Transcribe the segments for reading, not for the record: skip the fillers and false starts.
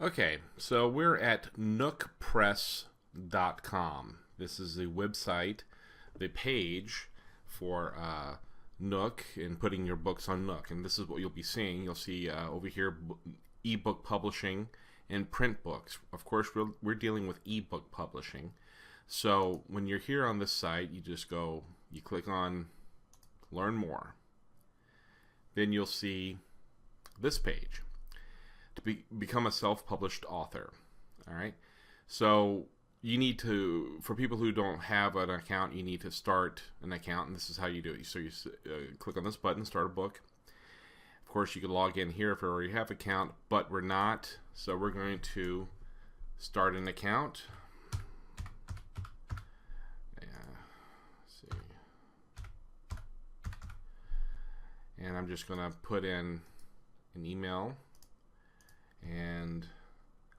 Okay, so we're at nookpress.com. This is the website, the page for Nook and putting your books on Nook. And this is what you'll be seeing. You'll see over here ebook publishing and print books. Of course, we're dealing with ebook publishing. So when you're here on this site, you just go, you click on Learn More. Then you'll see this page. To become a self-published author. All right, so you need to, for people who don't have an account, you need to start an account, and this is how you do it. So you click on this button, start a book. Of course, you can log in here if you already have an account, but we're not, so we're going to start an account. See, and I'm just going to put in an email. And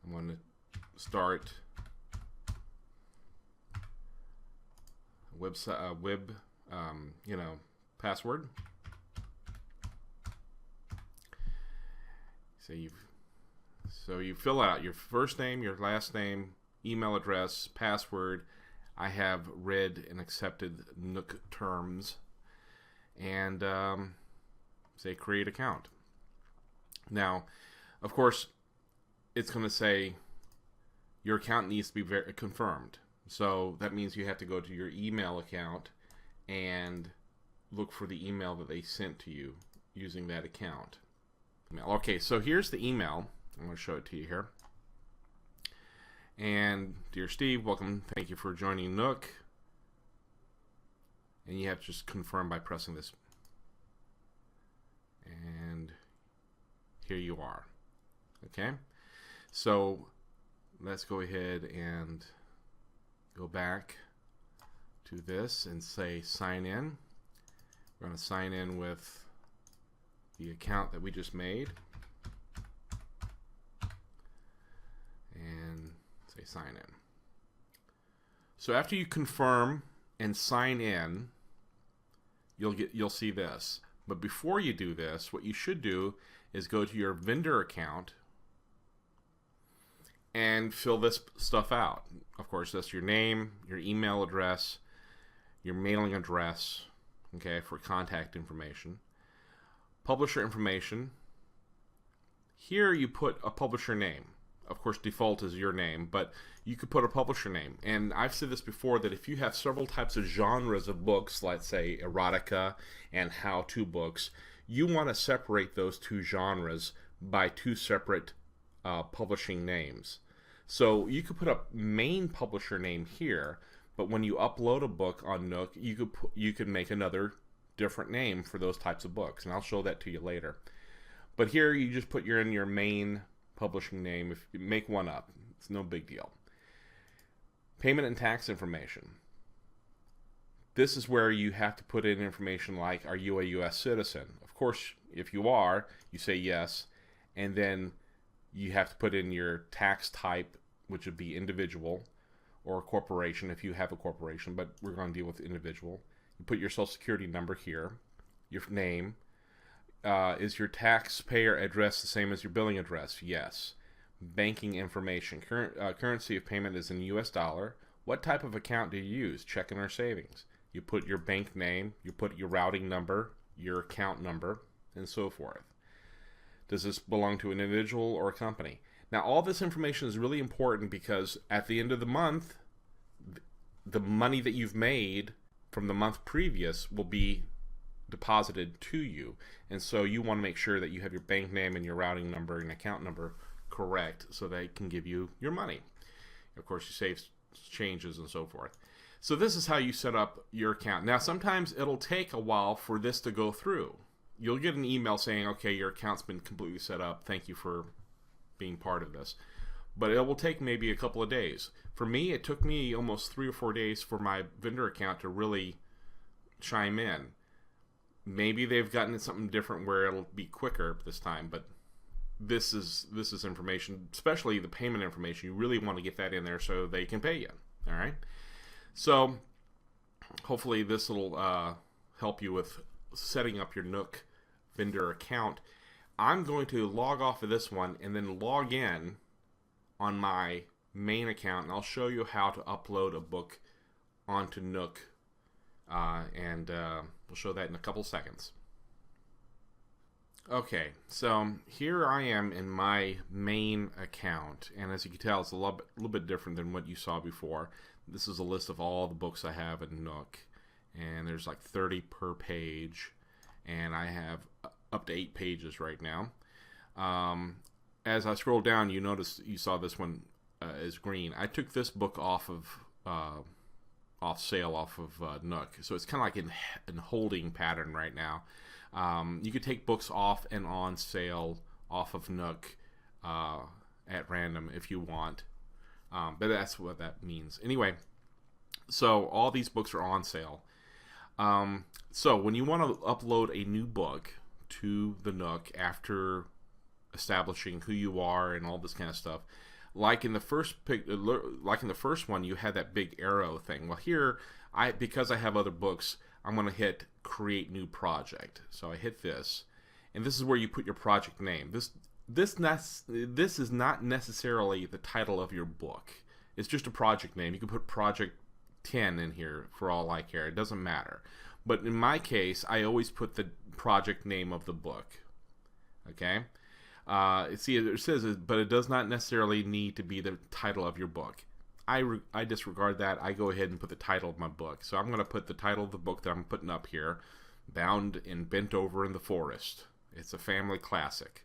I'm going to start a website, password. So you fill out your first name, your last name, email address, password. I have read and accepted Nook terms, and say create account. Now, of course, it's going to say your account needs to be confirmed. So that means you have to go to your email account and look for the email that they sent to you using that account. Okay, so here's the email. I'm going to show it to you here. And dear Steve, welcome. Thank you for joining Nook. And you have to just confirm by pressing this. And here you are. Okay, so let's go ahead and go back to this and say sign in. We're going to sign in with the account that we just made and say sign in. So after you confirm and sign in, you'll see this. But before you do this, what you should do is go to your vendor account and fill this stuff out. Of course, that's your name, your email address, your mailing address, okay, for contact information. Publisher information. Here you put a publisher name. Of course, default is your name, but you could put a publisher name. And I've said this before, that if you have several types of genres of books, let's say erotica and how-to books, you want to separate those two genres by two separate publishing names. So you could put a main publisher name here, but when you upload a book on Nook, you could make another different name for those types of books, and I'll show that to you later. But here you just put in your main publishing name. If you make one up, it's no big deal. Payment and tax information. This is where you have to put in information like, are you a U.S. citizen? Of course, if you are, you say yes, and then you have to put in your tax type, which would be individual or corporation if you have a corporation, but we're going to deal with individual. You put your social security number here, your name. Is your taxpayer address the same as your billing address? Yes. Banking information. Currency of payment is in U.S. dollar. What type of account do you use? Checking or savings? You put your bank name, you put your routing number, your account number, and so forth. Does this belong to an individual or a company? Now, all this information is really important because at the end of the month, the money that you've made from the month previous will be deposited to you. And so you want to make sure that you have your bank name and your routing number and account number correct so they can give you your money. Of course, you save changes and so forth. So this is how you set up your account. Now, sometimes it'll take a while for this to go through. You'll get an email saying, okay, your account's been completely set up. Thank you for being part of this. But it will take maybe a couple of days. For me, it took me almost 3 or 4 days for my vendor account to really chime in. Maybe they've gotten something different where it'll be quicker this time, but this is information, especially the payment information. You really want to get that in there so they can pay you. All right. So hopefully this will help you with setting up your Nook vendor account. I'm going to log off of this one and then log in on my main account, and I'll show you how to upload a book onto Nook, and we'll show that in a couple seconds. Okay, so here I am in my main account, and as you can tell, it's a little bit different than what you saw before. This is a list of all the books I have in Nook, and there's like 30 per page, and I have up to 8 pages right now. As I scroll down, you saw this one is green. I took this book off sale off of Nook, so it's kind of like in holding pattern right now. You could take books off and on sale off of Nook at random if you want, but that's what that means. Anyway, so all these books are on sale. So when you want to upload a new book to the Nook after establishing who you are and all this kind of stuff, like in the first one, you had that big arrow thing. Well, here, because I have other books, I'm going to hit create new project. So I hit this, and this is where you put your project name. This is not necessarily the title of your book. It's just a project name. You can put project 10 in here for all I care. It doesn't matter. But in my case, I always put the project name of the book. Okay? See, it says, but it does not necessarily need to be the title of your book. I disregard that. I go ahead and put the title of my book. So I'm going to put the title of the book that I'm putting up here, Bound and Bent Over in the Forest. It's a family classic.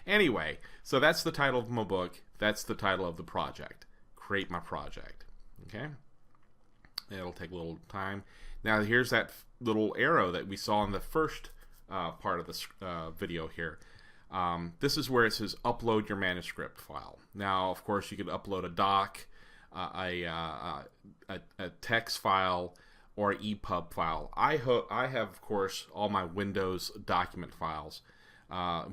Anyway, so that's the title of my book. That's the title of the project. Create my project. Okay? It'll take a little time. Now here's that little arrow that we saw in the first part of this video here. This is where it says upload your manuscript file. Now, of course, you could upload a doc, a text file, or an EPUB file. I have, of course, all my Windows document files,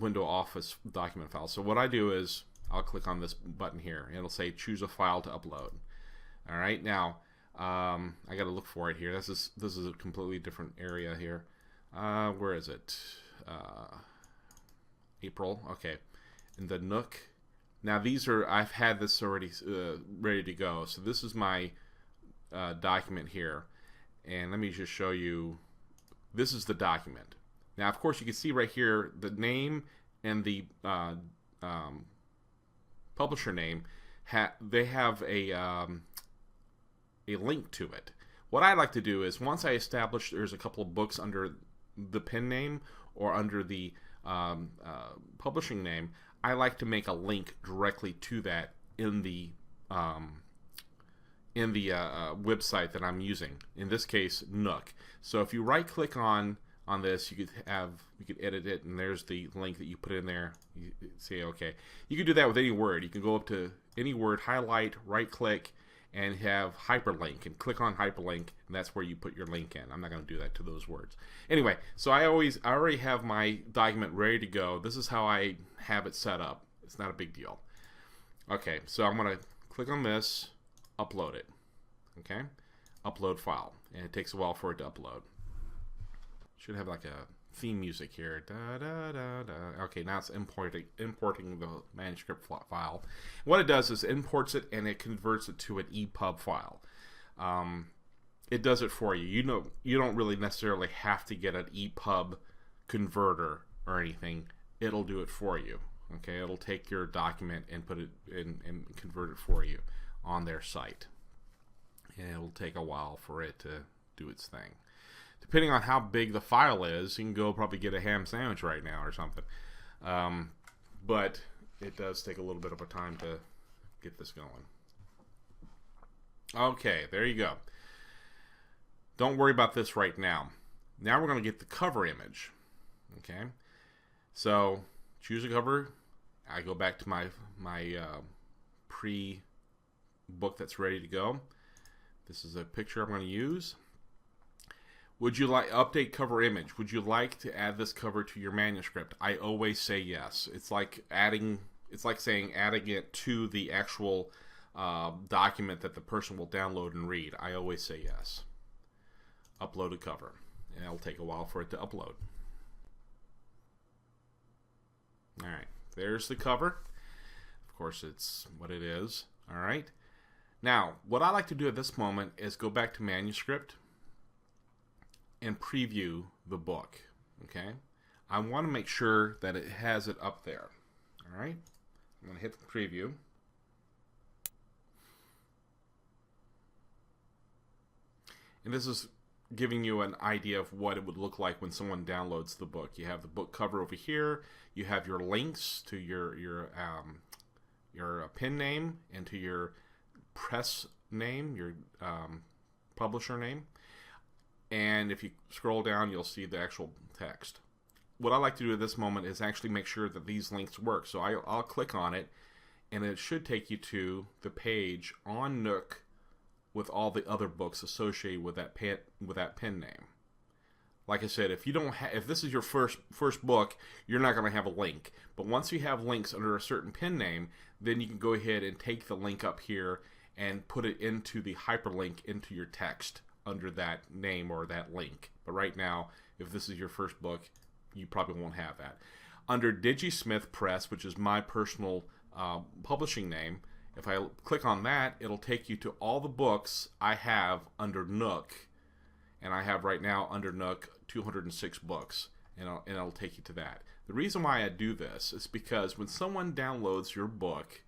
Windows Office document files. So what I do is I'll click on this button here, and it'll say choose a file to upload. All right, now I got to look for it here. This is a completely different area here. Where is it? April. Okay, in the Nook. Now I've had this already ready to go. So this is my document here, and let me just show you. This is the document. Now, of course, you can see right here the name and the publisher name. They have a link to it. What I like to do is once I establish there's a couple of books under the pen name or under the publishing name, I like to make a link directly to that in the website that I'm using. In this case, Nook. So if you right click on this, you could edit it, and there's the link that you put in there. You say okay. You can do that with any word. You can go up to any word, highlight, right click, and have hyperlink, and click on hyperlink, and that's where you put your link in. I'm not going to do that to those words. Anyway, so I already have my document ready to go. This is how I have it set up. It's not a big deal. Okay, so I'm going to click on this, upload it. Okay, upload file, and it takes a while for it to upload. Should have like a theme music here. Da, da, da, da. Okay, now it's importing the manuscript file. What it does is it imports it and it converts it to an EPUB file. It does it for you. You don't really necessarily have to get an EPUB converter or anything. It'll do it for you. Okay, it'll take your document and put it in and convert it for you on their site. And it'll take a while for it to do its thing. Depending on how big the file is, you can go probably get a ham sandwich right now or something. But it does take a little bit of a time to get this going. Okay, there you go. Don't worry about this right now. Now we're going to get the cover image. Okay, so choose a cover. I go back to my pre-book that's ready to go. This is a picture I'm going to use. Would you like update cover image? Would you like to add this cover to your manuscript? I always say yes. It's like saying adding it to the actual document that the person will download and read. I always say yes. Upload a cover, and it'll take a while for it to upload. All right, there's the cover. Of course, it's what it is. All right. Now, what I like to do at this moment is go back to manuscript and preview the book. Okay. I want to make sure that it has it up there. All right. I'm going to hit the preview. And this is giving you an idea of what it would look like when someone downloads the book. You have the book cover over here. You have your links to your pen name and to your press name, your publisher name. And if you scroll down, you'll see the actual text. What I like to do at this moment is actually make sure that these links work. So I'll click on it, and it should take you to the page on Nook with all the other books associated with that pen name. Like I said, if this is your first book, you're not going to have a link. But once you have links under a certain pen name, then you can go ahead and take the link up here and put it into the hyperlink into your text under that name or that link. But right now, if this is your first book, you probably won't have that. Under Digismith Press, which is my personal publishing name, if I click on that, it'll take you to all the books I have under Nook. And I have right now under Nook 206 books. And it'll take you to that. The reason why I do this is because when someone downloads your book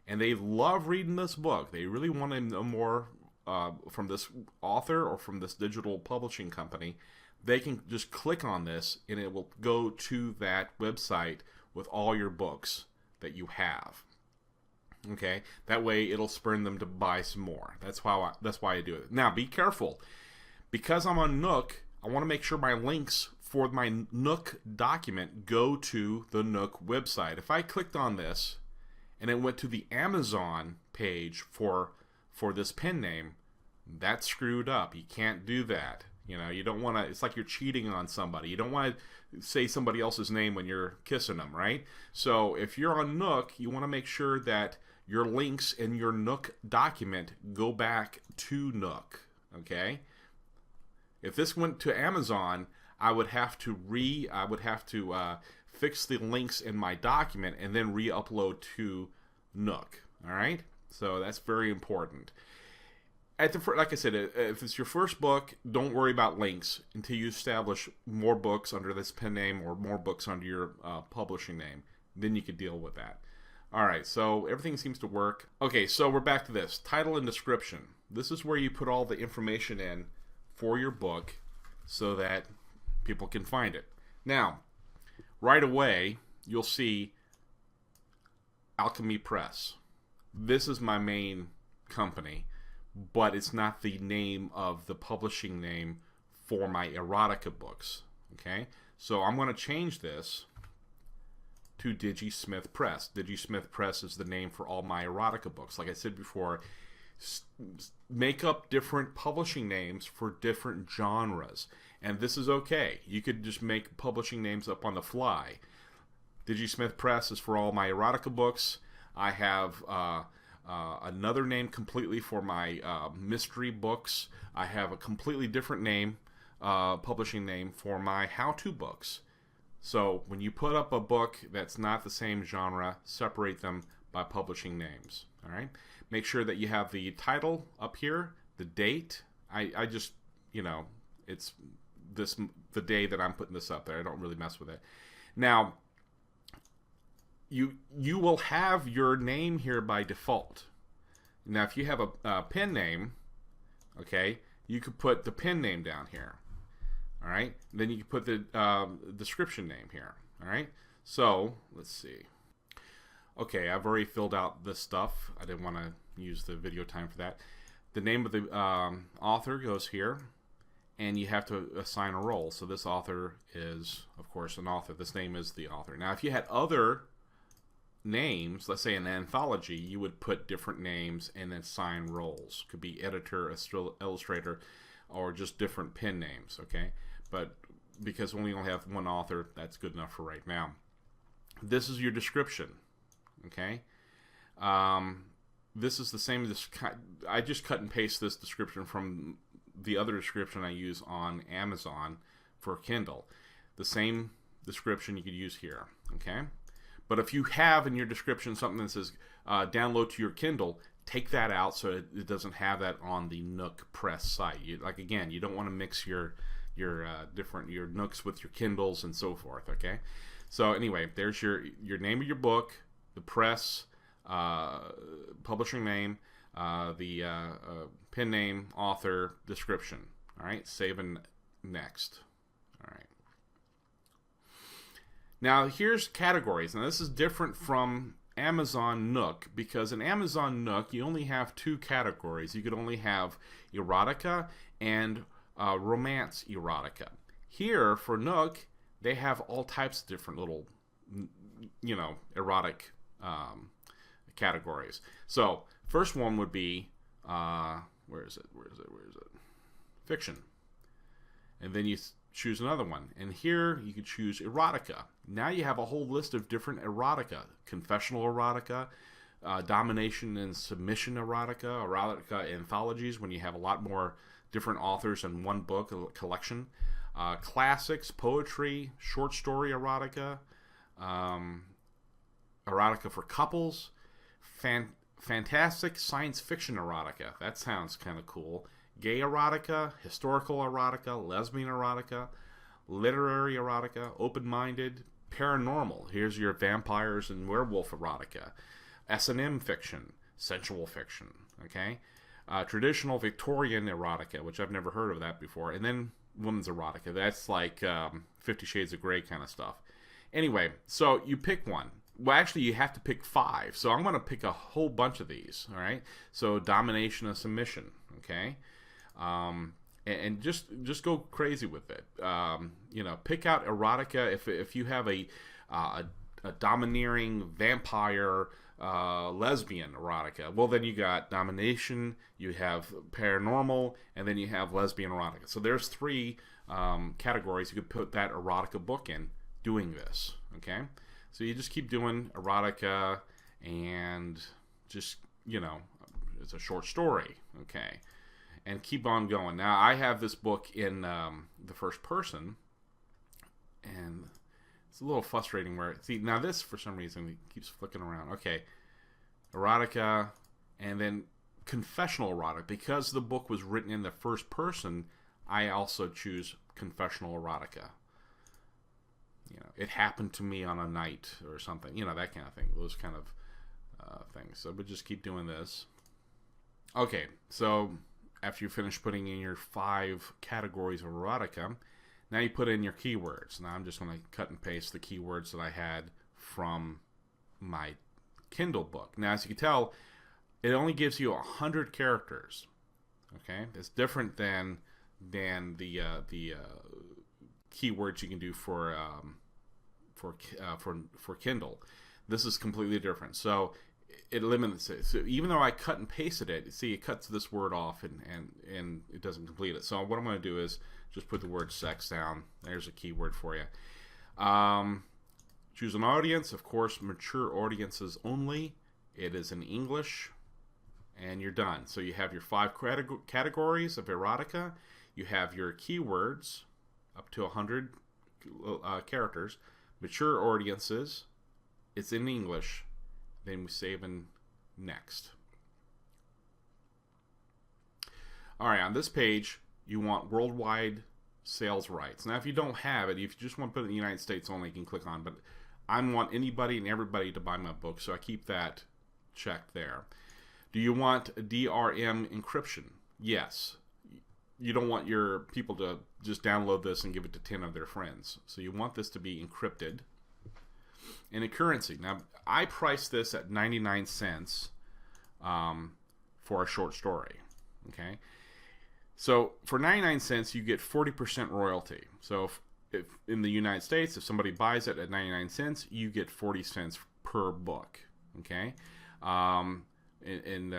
and they love reading this book, they really want to know more from this author or from this digital publishing company, they can just click on this and it will go to that website with all your books that you have. Okay, that way it'll spur them to buy some more. That's why I do it. Now, be careful. Because I'm on Nook, I want to make sure my links for my Nook document go to the Nook website. If I clicked on this and it went to the Amazon page for this pen name, that's screwed up. You can't do that. You know, you don't want to, it's like you're cheating on somebody. You don't want to say somebody else's name when you're kissing them, right? So if you're on Nook, you want to make sure that your links in your Nook document go back to Nook, okay? If this went to Amazon, I would have to fix the links in my document and then re-upload to Nook, all right? So that's very important. Like I said, if it's your first book, don't worry about links until you establish more books under this pen name or more books under your publishing name. Then you could deal with that. All right, so everything seems to work. Okay, so we're back to this. Title and description. This is where you put all the information in for your book so that people can find it. Now, right away, you'll see Alchemy Press. This is my main company, but it's not the name of the publishing name for my erotica books. Okay, so I'm going to change this to Digismith Press. Digismith Press is the name for all my erotica books. Like I said before, make up different publishing names for different genres, and this is okay. You could just make publishing names up on the fly. Digismith Press is for all my erotica books. I have another name completely for my mystery books. I have a completely different name, publishing name for my how-to books. So when you put up a book that's not the same genre, separate them by publishing names. All right. Make sure that you have the title up here, the date. I just, you know, it's the day that I'm putting this up there. I don't really mess with it. Now, you will have your name here by default. Now, if you have a pen name, okay, you could put the pen name down here. All right. Then you can put the description name here. All right. So let's see. Okay, I've already filled out this stuff. I didn't want to use the video time for that. The name of the author goes here, and you have to assign a role. So this author is, of course, an author. This name is the author. Now, if you had other names, let's say an anthology, you would put different names and then assign roles. Could be editor, illustrator, or just different pen names, okay? But because we only have one author, that's good enough for right now. This is your description, okay? This is the same. I just cut and paste this description from the other description I use on Amazon for Kindle. The same description you could use here, okay? But if you have in your description something that says download to your Kindle, take that out so it doesn't have that on the Nook Press site. Again, you don't want to mix your Nooks with your Kindles and so forth. Okay, so anyway, there's your name of your book, the press, publishing name, the pen name, author, description. All right, save and next. All right. Now here's categories. Now this is different from Amazon Nook, because in Amazon Nook you only have 2 categories. You could only have erotica and romance erotica. Here for Nook, they have all types of different little, erotic categories. So first one would be where is it? Fiction. And then you choose another one. And here you could choose erotica. Now you have a whole list of different erotica. Confessional erotica, domination and submission erotica anthologies, when you have a lot more different authors in one book, a collection. Classics, poetry, short story erotica, erotica for couples, fantastic science fiction erotica. That sounds kind of cool. Gay erotica, historical erotica, lesbian erotica, literary erotica, open-minded, paranormal. Here's your vampires and werewolf erotica. S&M fiction, sensual fiction, okay? Traditional Victorian erotica, which I've never heard of that before. And then women's erotica. That's like 50 Shades of Grey kind of stuff. Anyway, so you pick one. Well, actually, you have to pick 5. So I'm going to pick a whole bunch of these, all right? So domination and submission, okay? And just go crazy with it. Pick out erotica if you have a domineering vampire lesbian erotica. Well, then you got domination, you have paranormal, and then you have lesbian erotica. So there's 3 categories you could put that erotica book in doing this. Okay, so you just keep doing erotica, and just it's a short story. Okay. And keep on going. Now, I have this book in the first person, and it's a little frustrating now this, for some reason, it keeps flicking around. Okay, erotica, and then confessional erotica. Because the book was written in the first person, I also choose confessional erotica. It happened to me on a night or something, that kind of thing. Those kind of things. So, but just keep doing this. Okay, so after you finish putting in your 5 categories of erotica, now you put in your keywords. Now I'm just going to cut and paste the keywords that I had from my Kindle book. Now, as you can tell, it only gives you 100 characters. Okay, it's different than the keywords you can do for Kindle. This is completely different. So it limits it. So even though I cut and pasted it, see, it cuts this word off and it doesn't complete it. So what I'm going to do is just put the word sex down. There's a keyword for you. Choose an audience. Of course, mature audiences only. It is in English. And you're done. So you have your 5 categories of erotica. You have your keywords, up to 100 characters. Mature audiences. It's in English. Then we save and next. Alright, on this page, you want worldwide sales rights. Now, if you don't have it, if you just want to put it in the United States only, you can click on. But I want anybody and everybody to buy my book, so I keep that checked there. Do you want DRM encryption? Yes. You don't want your people to just download this and give it to 10 of their friends. So you want this to be encrypted. And a currency. Now, I priced this at 99 cents for a short story. Okay? So for 99 cents, you get 40% royalty. So if in the United States, if somebody buys it at 99 cents, you get 40 cents per book. Okay? In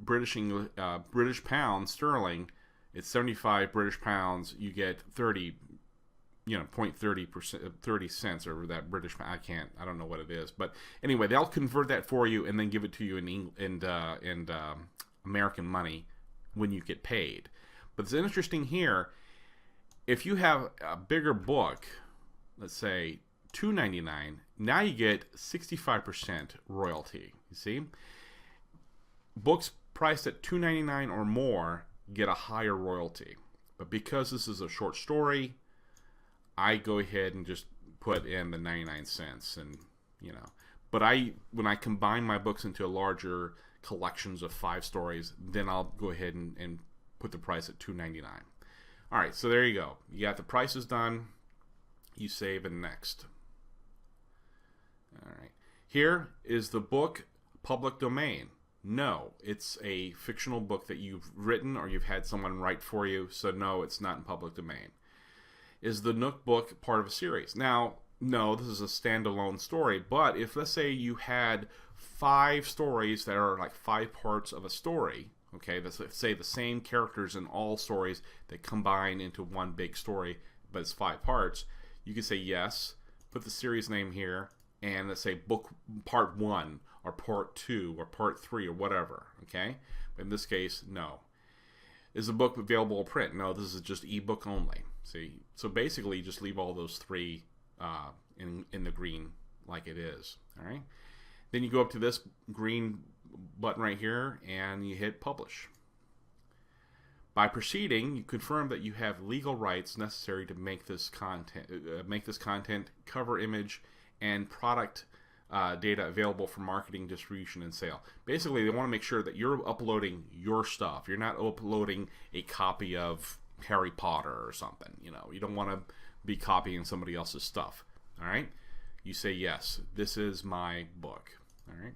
British pounds sterling, it's 75 British pounds. You get 30, 0.30%, 30 cents over that British. I don't know what it is, but anyway, they'll convert that for you and then give it to you in American money when you get paid. But it's interesting here. If you have a bigger book, let's say $2.99, now you get 65% royalty. You see? Books priced at $2.99 or more get a higher royalty. But because this is a short story, I go ahead and just put in the 99 cents, and but when I combine my books into larger collections of 5 stories, then I'll go ahead and put the price at $2.99. All right, so there you go. You got the prices done. You save and next. All right. Here is the book public domain. No, it's a fictional book that you've written or you've had someone write for you, so no, it's not in public domain. Is the Nook book part of a series? Now, no, this is a standalone story, but if, let's say, you had 5 stories that are like 5 parts of a story, okay, let's say the same characters in all stories that combine into one big story, but it's 5 parts, you could say yes, put the series name here, and let's say book part 1 or part 2 or part 3 or whatever, okay? But in this case, no. Is the book available in print? No, this is just ebook only. See, so basically, you just leave all those 3 in the green like it is. All right. Then you go up to this green button right here, and you hit publish. By proceeding, you confirm that you have legal rights necessary to make this content, cover image, and product data available for marketing, distribution, and sale. Basically, they want to make sure that you're uploading your stuff. You're not uploading a copy of Harry Potter or something. You don't want to be copying somebody else's stuff. All right. You say yes. This is my book. All right.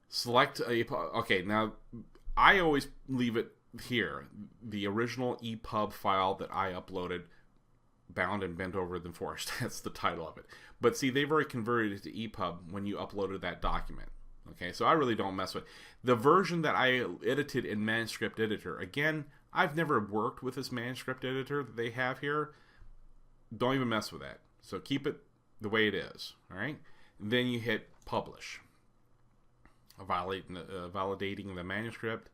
Select a. Okay. Now, I always leave it here. The original EPUB file that I uploaded, Bound and Bent Over the Forest. That's the title of it. But see, they've already converted it to EPUB when you uploaded that document. Okay, so I really don't mess with the version that I edited in Manuscript Editor. Again, I've never worked with this Manuscript Editor that they have here. Don't even mess with that. So keep it the way it is. All right. And then you hit publish. Validating the manuscript.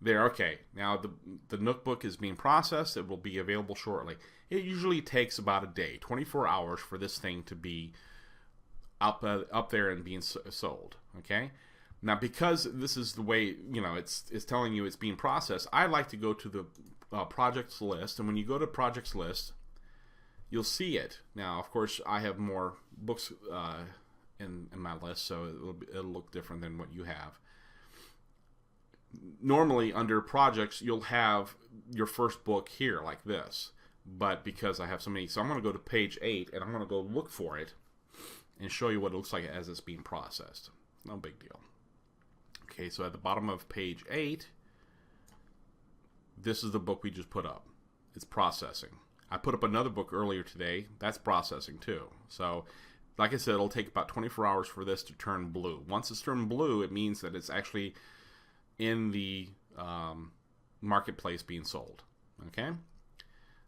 There. Okay. Now the Nook book is being processed. It will be available shortly. It usually takes about a day, 24 hours, for this thing to be up there and being sold. Okay. Now, because this is the way it's telling you it's being processed, I like to go to the projects list, and when you go to projects list, you'll see it. Now, of course, I have more books in my list, so it'll look different than what you have. Normally, under projects, you'll have your first book here like this, but because I have so many, so I'm going to go to page 8, and I'm going to go look for it and show you what it looks like as it's being processed. No big deal. Okay, so at the bottom of page 8, this is the book we just put up. It's processing. I put up another book earlier today. That's processing too. So, like I said, it'll take about 24 hours for this to turn blue. Once it's turned blue, it means that it's actually in the marketplace being sold. Okay?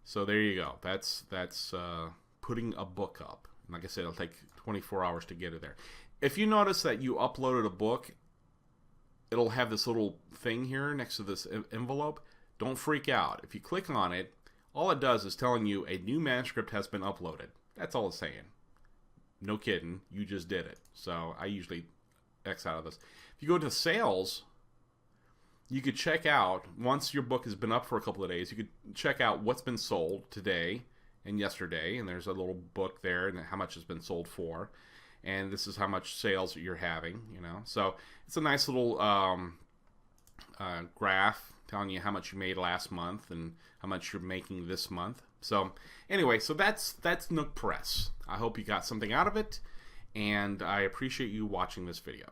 So there you go. That's putting a book up. Like I said, it'll take 24 hours to get it there. If you notice that you uploaded a book, it'll have this little thing here next to this envelope. Don't freak out. If you click on it, all it does is telling you a new manuscript has been uploaded. That's all it's saying. No kidding. You just did it. So I usually X out of this. If you go to sales, you could check out, once your book has been up for a couple of days, you could check out what's been sold today and yesterday. And there's a little book there and how much has been sold for. And this is how much sales you're having, So it's a nice little graph telling you how much you made last month and how much you're making this month. So anyway, so that's Nook Press. I hope you got something out of it, and I appreciate you watching this video.